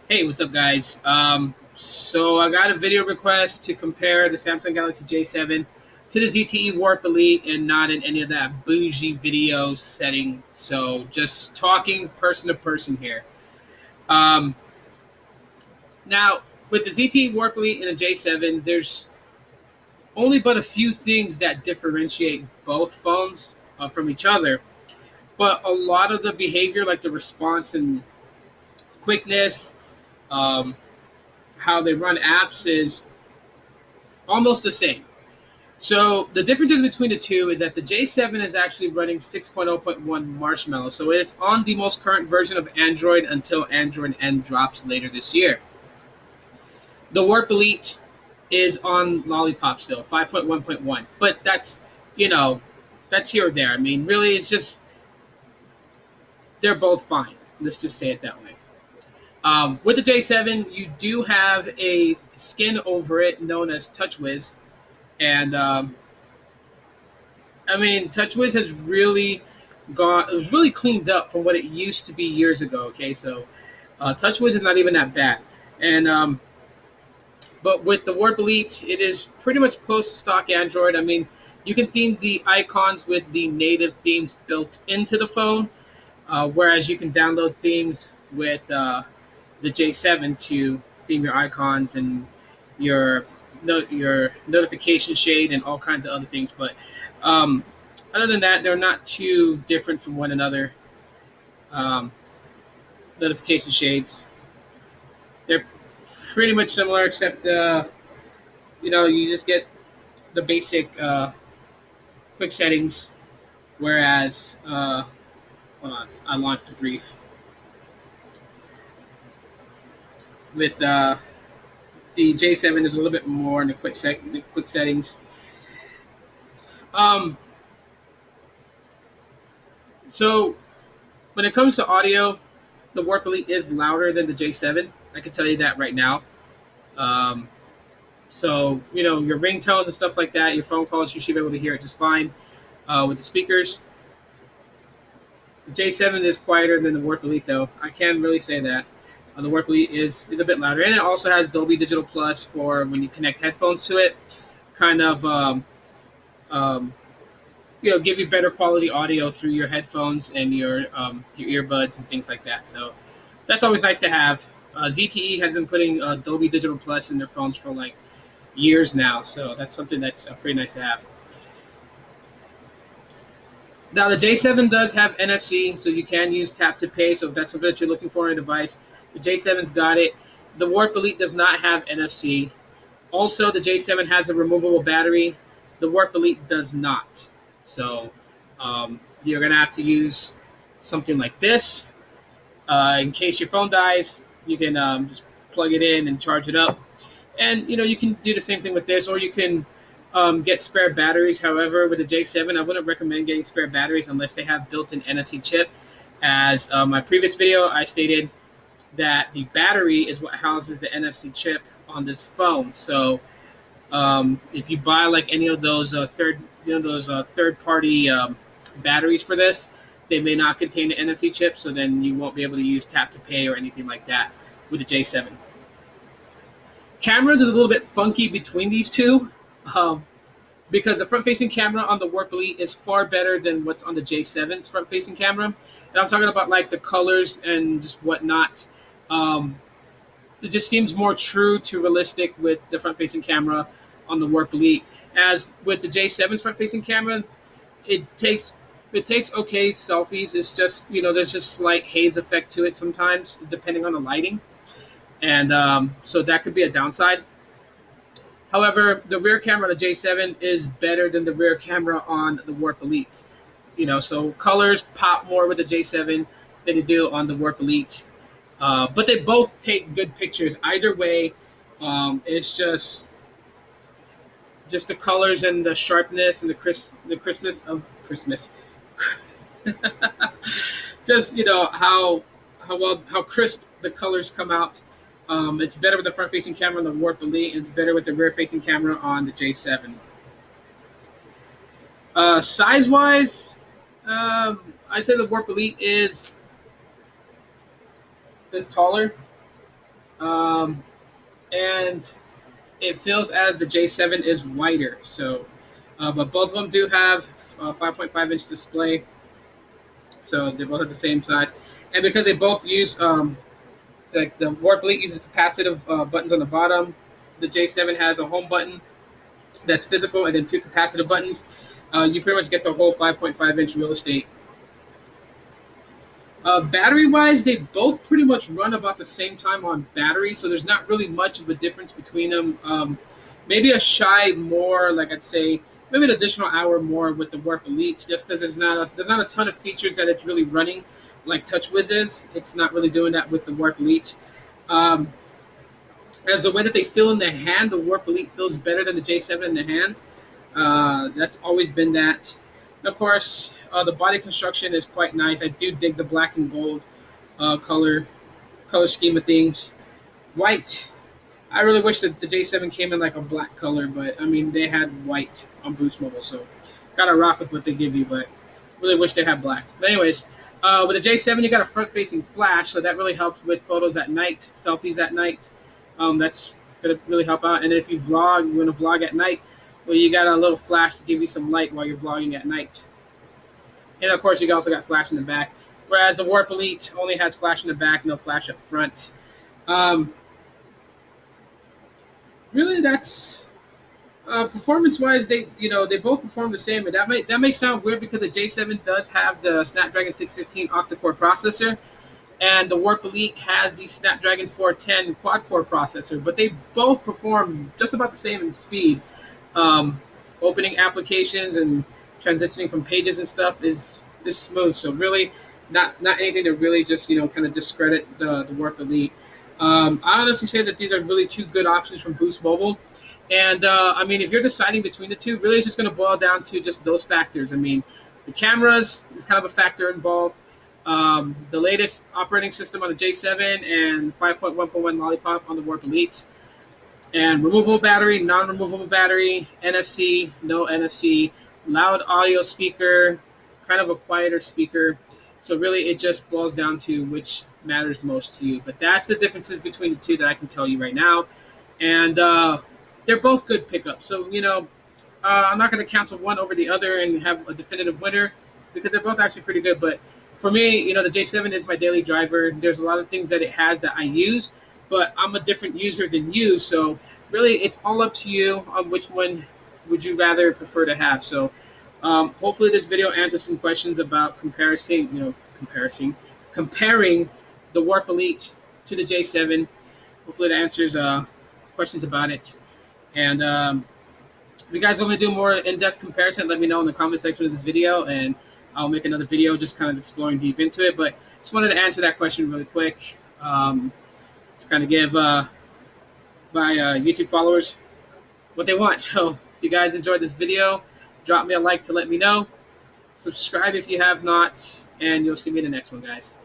Hey, what's up, guys? So I got a video request to compare the Samsung Galaxy J7 to the ZTE Warp Elite, and not in any of that bougie video setting. So just talking person to person here. Um, Now, with the ZTE Warp Elite and the J7, there's only but a few things that differentiate both phones from each other. But a lot of the behavior, like the response and quickness, um, how they run apps, is almost the same. So the differences between the two is that the J7 is actually running 6.0.1 Marshmallow, so it's on the most current version of Android until Android N drops later this year. The Warp Elite is on Lollipop still, 5.1.1, but you know, that's here or there. I mean, really, it's just they're both fine. Let's just say it that way. With the J7, you do have a skin over it known as TouchWiz, and I mean, TouchWiz has really gone. It was really cleaned up from what it used to be years ago. Okay, so TouchWiz is not even that bad, and but with the Warp Elite, it is pretty much close to stock Android. I mean, you can theme the icons with the native themes built into the phone, whereas you can download themes with the J7 to theme your icons and your your notification shade and all kinds of other things. But um, other than that, they're not too different from one another. Um, Notification shades, they're pretty much similar, except you just get the basic quick settings. Whereas, hold on, I launched a brief with the J7 is a little bit more in the quick settings. Um, so when it comes to audio, the Warp Elite is louder than the J7. I can tell you that right now. Um, so your ringtones and stuff like that, your phone calls, you should be able to hear it just fine with the speakers. The J7 is quieter than the Warp Elite, though. I can really say that. The Warp Elite is a bit louder, and it also has Dolby Digital Plus for when you connect headphones to it. Kind of um, give you better quality audio through your headphones and your earbuds and things like that. So that's always nice to have. ZTE has been putting Dolby Digital Plus in their phones for like years now, so that's something that's pretty nice to have. Now the J7 does have NFC, so you can use tap to pay. So if that's something that you're looking for in a device, the J7's got it. The Warp Elite does not have NFC. Also, the J7 has a removable battery. The Warp Elite does not. So you're gonna have to use something like this in case your phone dies. You can just plug it in and charge it up, and you can do the same thing with this, or you can get spare batteries. However, with the J7, I wouldn't recommend getting spare batteries unless they have built-in NFC chip. As my previous video, I stated that the battery is what houses the NFC chip on this phone. So if you buy like any of those third-party batteries for this, they may not contain the NFC chip, so then you won't be able to use tap to pay or anything like that with the J7. Cameras is a little bit funky between these two, um, because the front-facing camera on the Warp Elite is far better than what's on the J7's front-facing camera. And I'm talking about like the colors and just whatnot. Um, it just seems more true to realistic with the front-facing camera on the Warp Elite. As with the J7's front-facing camera, it takes okay selfies. It's just there's just slight haze effect to it sometimes depending on the lighting, and so that could be a downside. However, the rear camera on the J7 is better than the rear camera on the Warp Elite. So colors pop more with the J7 than they do on the Warp Elite. But they both take good pictures either way. It's just the colors and the sharpness and the crispness of Christmas. Just how crisp the colors come out. It's better with the front-facing camera on the Warp Elite, and it's better with the rear-facing camera on the J7. Size-wise, I say the Warp Elite is taller. um, and it feels as the J7 is wider. So, but both of them do have 5.5-inch display, so they both have the same size. And because they both use like the Warp Elite uses capacitive buttons on the bottom, the J7 has a home button that's physical and then two capacitive buttons. You pretty much get the whole 5.5-inch real estate. Battery wise, they both pretty much run about the same time on battery, so there's not really much of a difference between them. Maybe a shy more, like I'd say, maybe an additional hour more with the Warp Elites, just because there's not a ton of features that it's really running like TouchWiz is. It's not really doing that with the Warp Elite. Um, as the way that they feel in the hand, the Warp Elite feels better than the J7 in the hand. That's always been that. And of course, the body construction is quite nice. I do dig the black and gold color scheme of things. White. I really wish that the J7 came in like a black color, but I mean they had white on Boost Mobile, so gotta rock with what they give you. But really wish they had black. But anyways, with the J7 you got a front-facing flash, so that really helps with photos at night, selfies at night. That's gonna really help out. And if you vlog, you want to vlog at night, well, you got a little flash to give you some light while you're vlogging at night. And of course, you also got flash in the back. Whereas the Warp Elite only has flash in the back, no flash up front. Um, really, that's performance-wise. They both perform the same, and that may sound weird because the J7 does have the Snapdragon 615 octa-core processor, and the Warp Elite has the Snapdragon 410 quad-core processor. But they both perform just about the same in speed. Opening applications and transitioning from pages and stuff is smooth. So really, not anything to really just kind of discredit the Warp Elite. I honestly say that these are really two good options from Boost Mobile. And I mean, if you're deciding between the two, really it's just going to boil down to just those factors. I mean, the cameras is kind of a factor involved. The latest operating system on the J7 and 5.1.1 Lollipop on the Warp Elite. And removable battery, non-removable battery, NFC, no NFC, loud audio speaker, kind of a quieter speaker. So really it just boils down to which matters most to you. But that's the differences between the two that I can tell you right now. And they're both good pickups. So, I'm not going to cancel one over the other and have a definitive winner because they're both actually pretty good. But for me, the J7 is my daily driver. There's a lot of things that it has that I use, but I'm a different user than you. So really, it's all up to you on which one would you rather prefer to have. So hopefully this video answers some questions about comparing the Warp Elite to the J7. Hopefully it answers questions about it. And if you guys want me to do more in-depth comparison, let me know in the comment section of this video, and I'll make another video just kind of exploring deep into it. But just wanted to answer that question really quick. Just kind of give my YouTube followers what they want. So if you guys enjoyed this video, drop me a like to let me know. Subscribe if you have not, and you'll see me in the next one, guys.